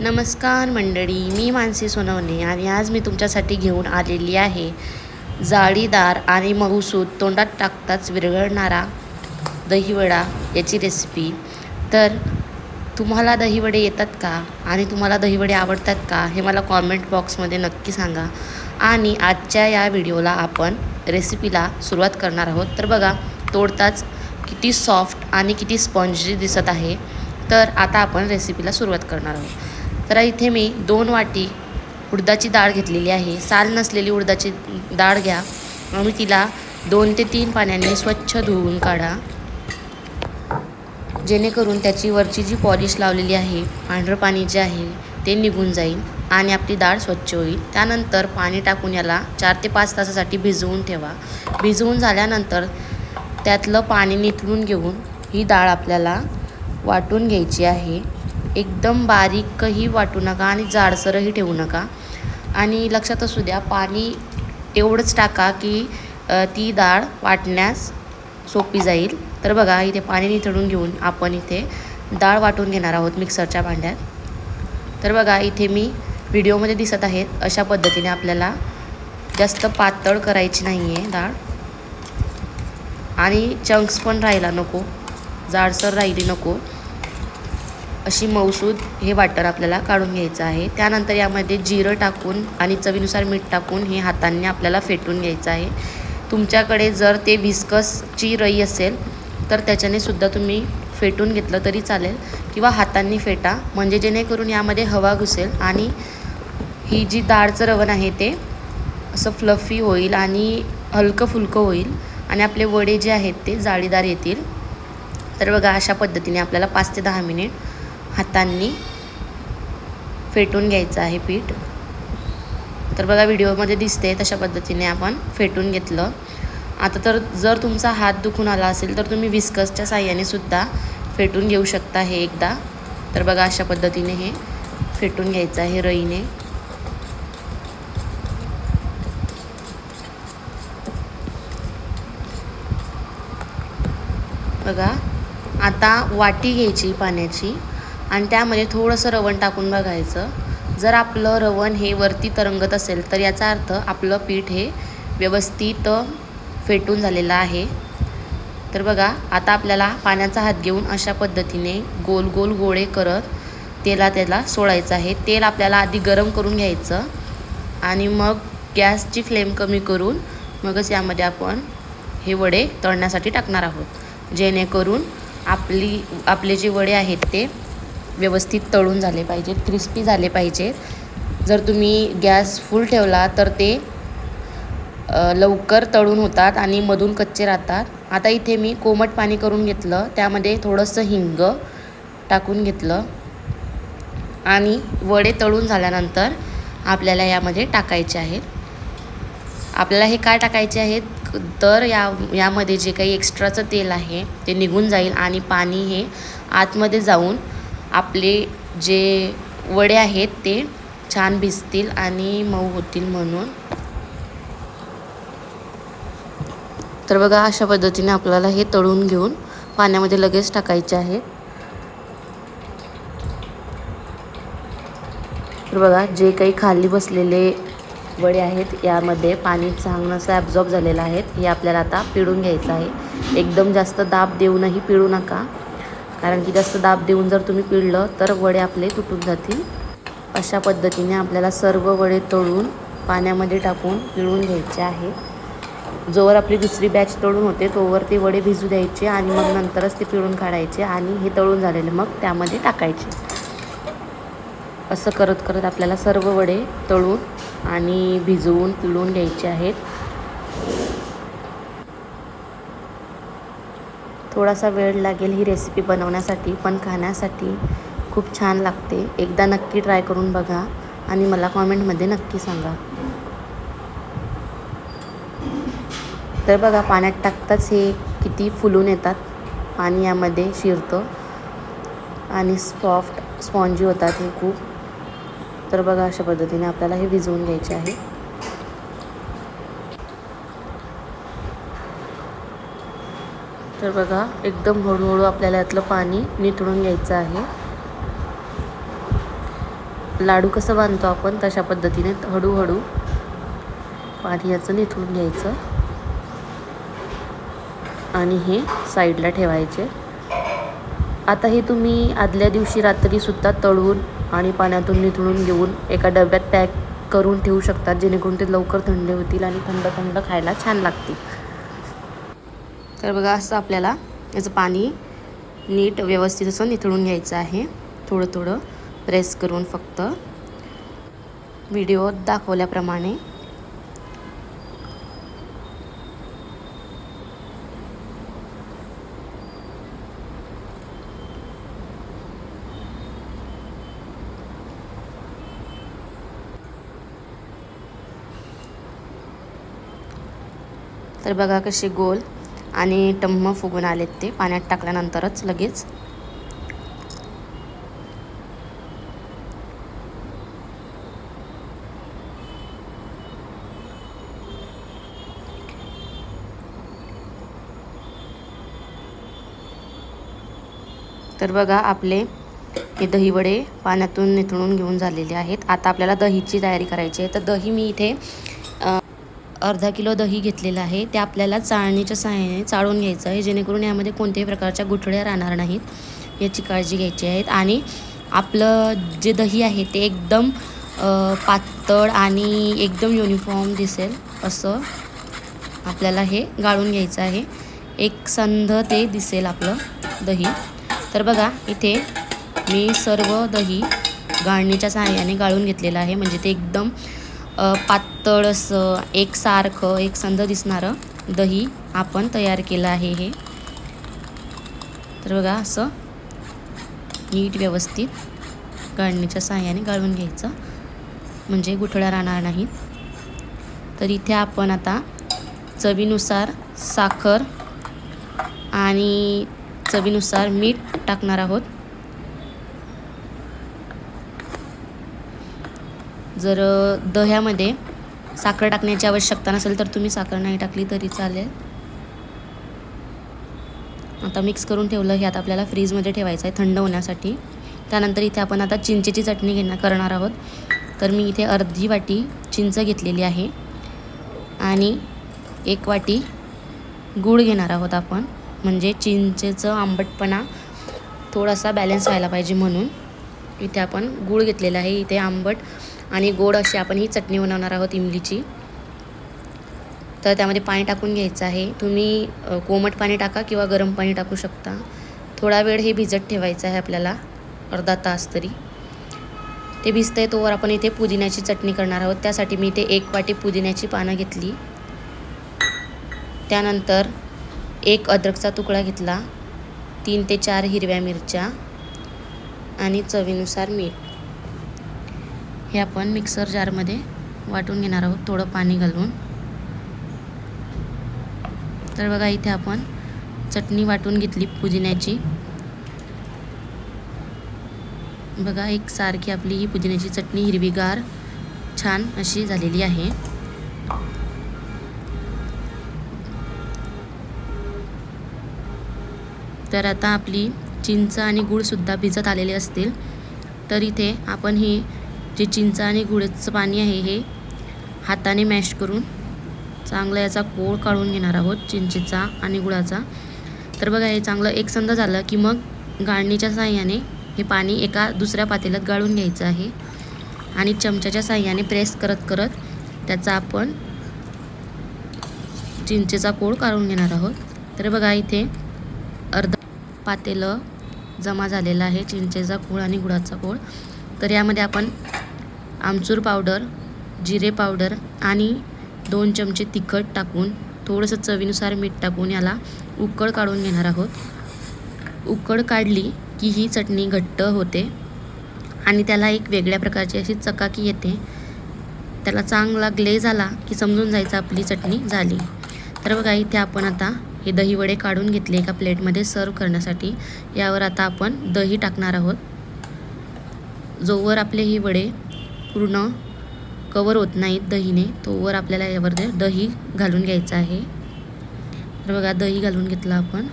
नमस्कार मंडळी, मी मानसी सोनवणे आणि आज मी तुमच्यासाठी घेऊन आलेली आहे जाळीदार आणि मऊसूत तोंडात टाकताच विरघळणारा दहीवडा याची रेसिपी। तर तुम्हाला दहीवडे येतात का आणि तुम्हाला दहीवडे आवडतात का हे मला कॉमेंट बॉक्समध्ये नक्की सांगा। आणि आजच्या या व्हिडिओला आपण रेसिपीला सुरुवात करणार आहोत। तर बघा, तोडताच किती सॉफ्ट आणि किती स्पॉन्जी दिसत आहे। तर आता आपण रेसिपीला सुरुवात करणार आहोत। तर इथे मी 2 वाटी उडदाची डाळ घेतलेली आहे। साल नसलेली उडदाची डाळ घ्या आणि तिला 2 ते 3 पाण्याने स्वच्छ धुवून काढा, जेणेकरून त्याची वरची जी पॉलिश लावलेली आहे, पांढरं पाणी जे आहे ते निघून जाईल आणि आपली डाळ स्वच्छ होईल। त्यानंतर पाणी टाकून याला 4 ते 5 तासासाठी भिजवून ठेवा। भिजवून झाल्यानंतर त्यातलं पाणी निथळून घेऊन ही डाळ आपल्याला वाटून घ्यायची आहे। एकदम बारीकही वाटू नका आणि जाडसरही ठेवू नका। आणि लक्षात असू द्या, पाणी एवढंच टाका की ती डाळ वाटण्यास सोपी जाईल। तर बघा, इथे पाणी निथळून घेऊन आपण इथे डाळ वाटून घेणार आहोत मिक्सरच्या भांड्यात। तर बघा, इथे मी व्हिडिओमध्ये दिसत आहे अशा पद्धतीने आपल्याला जास्त पातळ करायची नाही आहे डाळ आणि चंक्स पण राहायला नको, जाडसर राहिली नको, अशी मऊसूद हे वाटर आपल्याला काढून घ्यायचं आहे। त्यानंतर यामध्ये जिरं टाकून आणि चवीनुसार मीठ टाकून हे हातांनी आपल्याला फेटून घ्यायचं आहे। तुमच्याकडे जर ते व्हिस्कसची रई असेल तर त्याच्याने सुद्धा तुम्ही फेटून घेतलं तरी चालेल, किंवा हातांनी फेटा, म्हणजे जेणेकरून यामध्ये हवा घुसेल आणि ही जी डाळचं रवण आहे ते असं फ्लफी होईल आणि हलकं फुलकं होईल आणि आपले वडे जे आहेत ते जाळीदार येतील। तर बघा, अशा पद्धतीने आपल्याला 5 ते 10 मिनिट हातांनी फेटून घ्यायचं आहे पीठ। तर बघा, व्हिडिओमध्ये दिसते तशा पद्धतीने आपण फेटून घेतलं। आता तर जर तुमचा हात दुखून आला असेल तर तुम्ही व्हिस्कसच्या साहाय्याने सुद्धा फेटून घेऊ शकता हे एकदा। तर बघा, अशा पद्धतीने हे फेटून घ्यायचं आहे रईने। बघा, आता वाटी घ्यायची पाण्याची आणि त्यामध्ये थोडंसं रवण टाकून बघायचं। जर आपलं रवण हे वरती तरंगत असेल तर याचा अर्थ आपलं पीठ हे व्यवस्थित फेटून झालेलं आहे। तर बघा, आता आपल्याला पाण्याचा हात घेऊन अशा पद्धतीने गोल गोल गोळे करत त्याला सोडायचं आहे। तेल आपल्याला आधी गरम करून घ्यायचं आणि मग गॅसची फ्लेम कमी करून मगच यामध्ये आपण हे वडे तळण्यासाठी टाकणार आहोत, जेणेकरून आपले जे वडे आहेत ते व्यवस्थित तळून झाले पाहिजेत, क्रिस्पी झाले पाहिजेत। जर तुम्ही गॅस फुल ठेवला तर ते लवकर तळून होतात आणि मधून कच्चे राहतात। आता इथे मी कोमट पाणी करून घेतलं, त्यामध्ये थोडंसं हिंग टाकून घेतलं आणि वडे तळून झाल्यानंतर आपल्याला यामध्ये टाकायचे आहेत। आपल्याला हे काय टाकायचे आहेत तर यामध्ये जे काही एक्स्ट्राचं तेल आहे ते निघून जाईल आणि पाणी हे आतमध्ये जाऊन आपले जे वडे आहेत ते छान भिजतील आणि मऊ होतील म्हणून। तर बघा, अशा पद्धतीने आपल्याला हे तळून घेऊन पाण्यामध्ये लगेच टाकायचे आहे। तर बघा, जे काही खाली बसलेले वडे आहेत यामध्ये पाणी चांगलं असं ॲब्झॉर्ब झालेलं आहे। हे आपल्याला आता पिळून घ्यायचं आहे। एकदम जास्त दाब देऊनही पिळू नका, कारण की जास्त दाब देऊन जर तुम्ही पिळलं तर वडे आपले तुटून जातील। अशा पद्धतीने आपल्याला सर्व वडे तळून पाण्यामध्ये टाकून पिळून घ्यायचे आहे। जोवर आपली दुसरी बॅच तळून होते तोवर ते वडे भिजू द्यायचे आणि मग नंतरच ते पिळून काढायचे आणि हे तळून झालेले मग त्यामध्ये टाकायचे। असं करत करत आपल्याला सर्व वडे तळून आणि भिजवून पिळून घ्यायचे आहेत। थोडासा वेळ लागेल ही रेसिपी बनवण्यासाठी, पण खाण्यासाठी खूप छान लागते। एकदा नक्की ट्राय करून बघा आणि मला कॉमेंटमध्ये नक्की सांगा। तर बघा, पाण्यात टाकताच हे किती फुलून येतात, पाणी यामध्ये शिरतं आणि सॉफ्ट स्पॉन्जी होतात हे खूप। तर बघा, अशा पद्धतीने आपल्याला हे भिजवून घ्यायचे आहे। तर बघा, एकदम हळूहळू आपल्याला यातलं पाणी निथळून घ्यायचं आहे। लाडू कसं बांधतो आपण तशा पद्धतीने हळूहळू पाणी याचं निथळून घ्यायचं आणि हे साईडला ठेवायचे. आता हे तुम्ही आदल्या दिवशी रात्रीसुद्धा तळून आणि पाण्यातून निथळून घेऊन एका डब्यात पॅक करून ठेवू शकतात, जेणेकरून ते लवकर थंड होतील आणि थंड थंड खायला छान लागतील. तर बघा असं आपल्याला याचं पाणी नीट व्यवस्थित असं निथळून घ्यायचं आहे. थोडं थोडं प्रेस करून फक्त व्हिडिओत दाखवल्याप्रमाणे. तर बघा कसे गोल आणि टम्म फुगून आलेत ते पाण्यात टाकल्यानंतरच लगेच. तर बघा आपले हे दहीवडे पाण्यातून निथळून घेऊन झालेले आहेत. आता आपल्याला दहीची तयारी करायची आहे. तर दही मी इथे अर्धा किलो दही घेतलेलं आहे. ते आपल्याला चाळणीच्या सहाय्याने चाळून घ्यायचं आहे, जेणेकरून यामध्ये कोणत्याही प्रकारच्या गुठळ्या राहणार नाहीत याची काळजी घ्यायची आहे. आणि आपलं जे दही आहे ते एकदम पातळ आणि एकदम युनिफॉर्म दिसेल असं आपल्याला हे गाळून घ्यायचं आहे. एकसंध ते दिसेल आपलं दही. तर बघा इथे मी सर्व दही गाळणीच्या सहाय्याने गाळून घेतलेलं आहे, म्हणजे ते एकदम पातळ असं एकसारखं एकसंध दिसणारं दही आपण तयार केलं आहे हे. तर बघा असं नीट व्यवस्थित गाळणीच्या सहाय्याने गाळून घ्यायचं, म्हणजे गुठळ्या राहणार नाहीत. तर इथे आपण आता चवीनुसार साखर आणि चवीनुसार मीठ टाकणार आहोत. जर दह्यामध्ये साखर टाकण्याची आवश्यकता नसेल तर तुम्ही साखर नाही टाकली तरी चालेल. आता मिक्स करून ठेवलं. हे आता आपल्याला फ्रीजमध्ये ठेवायचं आहे थंड होण्यासाठी. त्यानंतर इथे आपण आता चिंचेची चटणी करणार आहोत. तर मी इथे अर्धी वाटी चिंच घेतलेली आहे आणि 1 वाटी गूळ घेणार आहोत आपण, म्हणजे चिंचेचं आंबटपणा थोडासा बॅलन्स व्हायला पाहिजे म्हणून इथे आपण गूळ घेतलेला आहे. इथे आंबट आणि गोड अशी आपण ही चटणी बनवणार आहोत इमलीची. तर त्यामध्ये पाणी टाकून घ्यायचं आहे. तुम्ही कोमट पाणी टाका किंवा गरम पाणी टाकू शकता. थोडा वेळ हे भिजत ठेवायचं आहे आपल्याला, अर्धा तास तरी. ते भिजतंय तोवर आपण इथे पुदिन्याची चटणी करणार आहोत. त्यासाठी मी इथे 1 वाटी पुदिन्याची पानं घेतली. त्यानंतर 1 अद्रकचा तुकडा घेतला, 3 ते 4 हिरव्या मिरच्या आणि चवीनुसार मीठ. हे आपण मिक्सर जारमध्ये वाटून घेणार आहोत थोडं पाणी घालून. तर बघा इथे आपण चटणी वाटून घेतली पुदिन्याची. बघा एकसारखी आपली ही पुदिन्याची चटणी हिरवीगार छान अशी झालेली आहे. तर आता आपली चिंच आणि गूळसुद्धा भिजत आलेले असतील. तर इथे आपण हे जे चिंच आणि गुळाचं पाणी आहे हे हाताने मॅश करून चांगलं याचा कोळ काढून घेणार आहोत चिंचेचा आणि गुळाचा. तर बघा हे चांगलं एकसंध झालं की मग गाळणीच्या साहाय्याने हे पाणी एका दुसऱ्या पातेल्यात गाळून घ्यायचं आहे आणि चमच्याच्या साहाय्याने प्रेस करत करत त्याचा आपण चिंचेचा कोळ काढून घेणार आहोत. तर बघा इथे अर्धा पातेलं जमा झालेलं आहे चिंचेचा कोळ आणि गुळाचा कोळ. तर यामध्ये आपण आमचूर पावडर, जिरे पावडर आणि 2 चमचे तिखट टाकून थोडंसं चवीनुसार मीठ टाकून याला उकळ काढून घेणार आहोत. उकळ काढली की ही चटणी घट्ट होते आणि त्याला एक वेगळ्या प्रकारची अशी चकाकी येते. त्याला चांगला ग्लेज आला की समजून जायचं आपली चटणी झाली. तर बघा इथे आपण आता हे दही वडे काढून घेतले एका प्लेटमध्ये सर्व करण्यासाठी. यावर आता आपण दही टाकणार आहोत. जोवर आपले ही वडे पूर्ण कवर होत नाहीत दहीने तोवर आपल्याला यावर दही घालून घ्यायचं आहे. तर बघा दही घालून घेतलं आपण.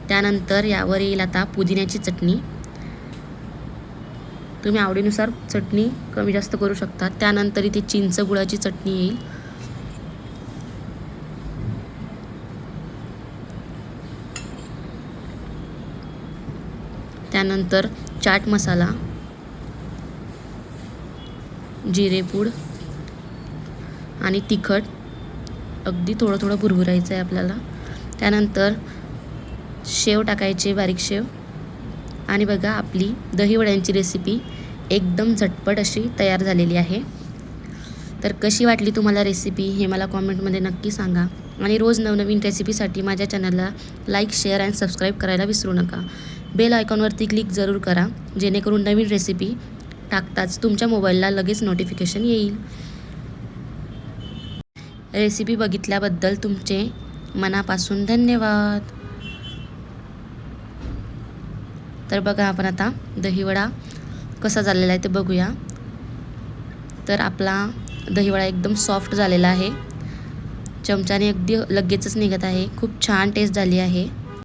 त्यानंतर यावर येईल आता पुदिन्याची चटणी. तुम्ही आवडीनुसार चटणी कमी जास्त करू शकता. त्यानंतर इथे चिंच गुळाची चटणी येईल. त्यानंतर चाट मसाला, जिरेपूड आणि तिखट अगदी थोडं थोडं भुरभुरायचं आहे आपल्याला. त्यानंतर शेव टाकायचे, बारीक शेव. आणि बघा आपली दहीवड्यांची रेसिपी एकदम झटपट अशी तयार झालेली आहे. तर कशी वाटली तुम्हाला रेसिपी हे मला कॉमेंटमध्ये नक्की सांगा. आणि रोज नवनवीन रेसिपीसाठी माझ्या चॅनलला लाईक, शेअर आणि सबस्क्राईब करायला विसरू नका. बेल आयकॉनवरती क्लिक जरूर करा, जेणेकरून नवीन रेसिपी टाकताच तुमच्या मोबाईलला लगेच नोटिफिकेशन येईल. रेसिपी बघितल्याबद्दल तुमचे मनापासून धन्यवाद. तर बघा आपण आता दहीवडा कसा झालेला आहे ते बघूया. तर आपला दहीवडा एकदम सॉफ्ट झालेला आहे. चमच्याने अगदी लगेचच निघत आहे. खूप छान टेस्ट झाली आहे.